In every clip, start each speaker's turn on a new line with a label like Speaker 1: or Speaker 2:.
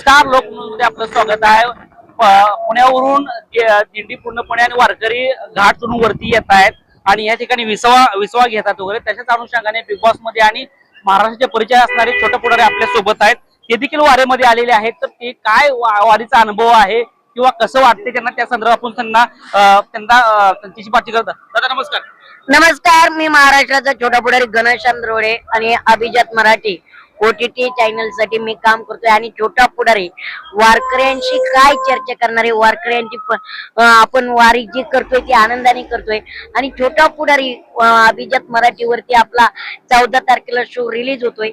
Speaker 1: Star लोकमध्ये आपलं स्वागत आहे। पुण्यावरून दिंडी पूर्णपणे आणि वारकरी घाट चढून वरती येत आहेत आणि या ठिकाणी विसवा घेतात वगैरे। त्याच्याच अनुषंगाने बिग बॉस मध्ये आणि महाराष्ट्राचे परिचय असणारे छोटे पुढारी आपल्या सोबत आहेत। ते देखील वारीमध्ये आलेले आहेत, तर ते काय वारीचा अनुभव आहे किंवा कसं वाटते त्यांना त्या संदर्भात आपण त्यांच्याशी बातचीत करतात। दादा नमस्कार।
Speaker 2: नमस्कार, मी महाराष्ट्राचा छोटा पुढारी गणेश रोडे आणि अभिजात मराठी OTT चॅनल साठी मी काम करतोय आणि छोटा पुढारी वारकऱ्यांशी काय चर्चा करणारे, वारकऱ्यांची आपण वारी जी करतोय ती आनंदाने करतोय। आणि छोटा पुढारी अभिजात मराठीवरती आपला 14 तारखेला शो रिलीज होतोय,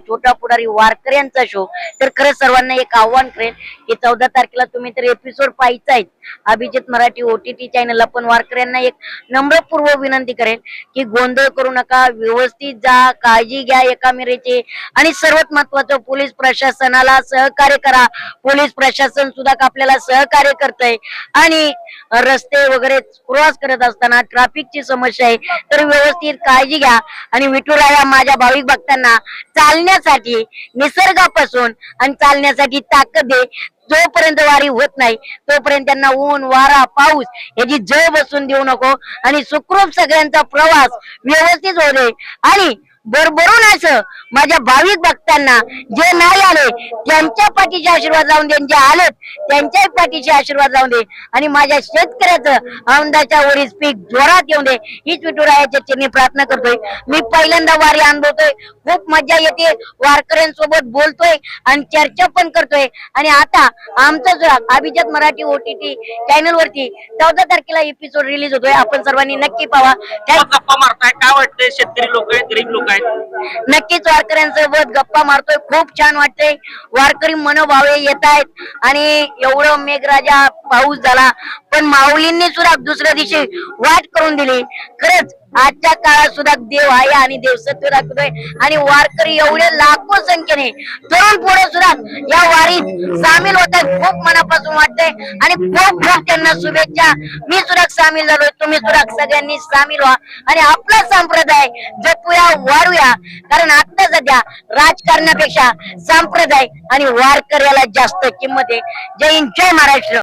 Speaker 2: छोटा पुढारी वारकऱ्यांचा शो। तर खरं सर्वांना एक आव्हान करेन की 14 तारखेला तुम्ही तर एपिसोड पाहायचा आहे अभिजात मराठी OTT चॅनलला, पण वारकऱ्यांना एक नम्रपूर्वक विनंती करेन की गोंधळ करू नका, व्यवस्थित जा, काळजी घ्या एकमेकांची। आणि सर्वात महत्वाचं, पोलीस प्रशासनाला सहकार्य करा। पोलीस प्रशासन सुद्धा आपल्याला सहकार्य करतंय आणि रस्ते वगैरे क्रॉस करत असताना ट्रॅफिकची समस्या आहे, तर व्यवस्थित काळजी घ्या। आणि विठुराया माझ्या भाविक भक्तांना चालण्यासाठी निसर्गापासून आणि चालण्यासाठी ताकद दे। जोपर्यंत वारी होत नाही तोपर्यंत त्यांना ऊन वारा पाऊस याची झळ बसून देऊ नको आणि सुखरूप सगळ्यांचा प्रवास व्यवस्थित होऊ दे। आणि भरभरून असं माझ्या भाविक भक्तांना जे नाही आले त्यांच्या पाठीचे आशीर्वाद लावून दे, जे आलेत त्यांच्याही पाठीचे आशीर्वाद लावून दे। आणि माझ्या शेतकऱ्याचं आनंदाच्या वरीस पीक जोरात येऊन दे, हीच विठुरायाच्या चरणी प्रार्थना करतोय। मी पहिल्यांदा वारी अनुभवतोय, खूप मजा येते, वारकऱ्यांसोबत बोलतोय आणि चर्चा पण करतोय। आणि आता आमचं अभिजात मराठी OTT चॅनल वरती 14 तारखेला एपिसोड रिलीज होतोय, आपण सर्वांनी नक्की पाहा।
Speaker 1: गप्पा मारताय, काय वाटतंय? शेतकरी लोक आहेत, गरीब लोक आहेत,
Speaker 2: नक्कीच वारकऱ्यांसोबत गप्पा मारतोय, खूप छान वाटतंय। वारकरी मनोभावे येत आहेत आणि एवढं मेघराजा पाऊस झाला पण माऊलींनी सुद्धा दुसऱ्या दिवशी वाट करून दिली। खरंच आजच्या काळात सुद्धा देव आहे आणि देव सत्य दाखवतोय आणि वारकरी एवढे लाखो संख्येने तरुण पुढे सुद्धा या वारीत सामील होत आहेत। खूप मनापासून वाटतंय आणि खूप खूप त्यांना शुभेच्छा। मी सुद्धा सामील झालोय, तुम्ही सुद्धा सगळ्यांनी सामील व्हा आणि आपला संप्रदाय जपूया, वाढूया। कारण आता सध्या राजकारणापेक्षा संप्रदाय आणि वारकऱ्याला जास्त किंमत आहे। जय हिंद, जय महाराष्ट्र।